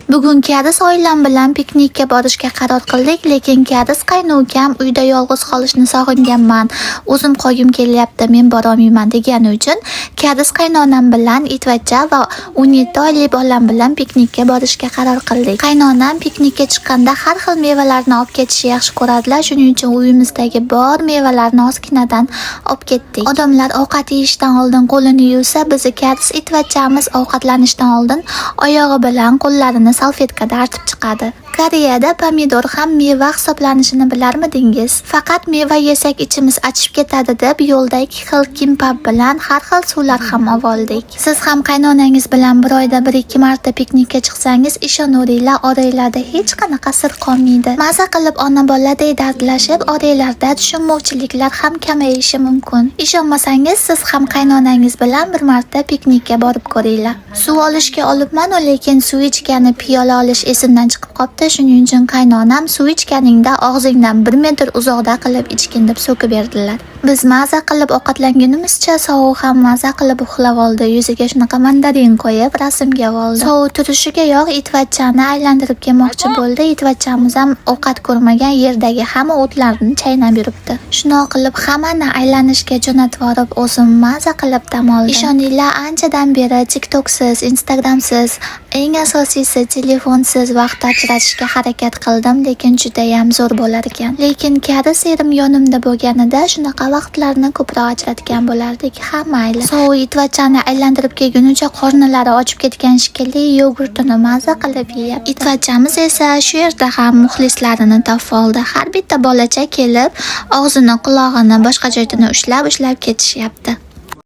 Bugun Kadis oilam bilan piknikka borishga qaror qildik, lekin Kadis qaynukam uyda yolg'iz qolishni sog'inganman. O'zim qo'ygim kelyapti, men bora olmayman degani uchun Kadis qaynonam bilan itvachcha va 17 oyli bolam bilan piknikka borishga qaror qildik. Qaynonam piknikka chiqqanda har xil mevalarni olib ketishni yaxshi ko'radilar, shuning uchun uyimizdagi bor mevalarni ozginadan olib ketdik. Odamlar ovqat yeyishdan oldin qo'lini yuvsa, bizni Kadis itvachchamiz ovqatlanishdan oldin oyog'i bilan qo'llarini salfetkada artib chiqadi. Koreyada pomidor ham meva hisoblanishini bilarmidingiz? Faqat meva yesak ichimiz achib ketadi deb yo'lda 2 xil kimbap bilan har xil suvlar ham oldik. Siz ham qaynonangiz bilan bir oyda 1-2 marta piknikka chiqsangiz, ishonaveringlar, oranglarda hech qanaqa sir qolmaydi. Maza qilib ona-boladek dardlashib, oranglarda tushunmovchiliklar ham kamayishi mumkin. Ishonmasangiz, siz ham qaynonangiz bilan bir marta piknikka borib ko'ringlar. Suv olishga olibman, lekin suv ichgani piyola olish esimdan chiqib qoldi. Shuning uchun qaynonam suv ichganingda og'zingdan 1 metr uzoqda qilib ichgin deb so'kib berdilar. Biz maza qilib ovqatlangunimizcha sovuq ham maza qilib uxlab oldi. Yuziga shunaqa mandarin qo'yib rasmga oldi. Sovuq turishiga yo'q itvachchani aylantirib kelmoqchi bo'ldi. Itvachchamiz ham ovqat ko'rmagan yerdagi hamma o'tlarni chaynab yuribdi. Shuni qilib hammani aylanishga jo'natib yorib, o'zim maza qilib dam oldim. Ishoninglar, anchadan beri TikToksiz, Instagramsiz, eng asosiysi telefonsiz vaqt ajratishga harakat qildim, lekin juda ham zo'r bo'lar ekan. Lekin Kadis erim yonimda bo'lganida shunaqa vaqtlarni ko'proq ajratgan bo'lardik. Hamma mayli. Sovuq itvachchani aylantirib kelgunicha qornilari ochib ketgan shekilli yogurtini maza qilib yeyapti. Itvachchamiz esa shu yerda ham muxlislarini topib oldi. Har bitta bolacha kelib, og'zini, qulog'ini, boshqa joyini ushlab ketishyapti.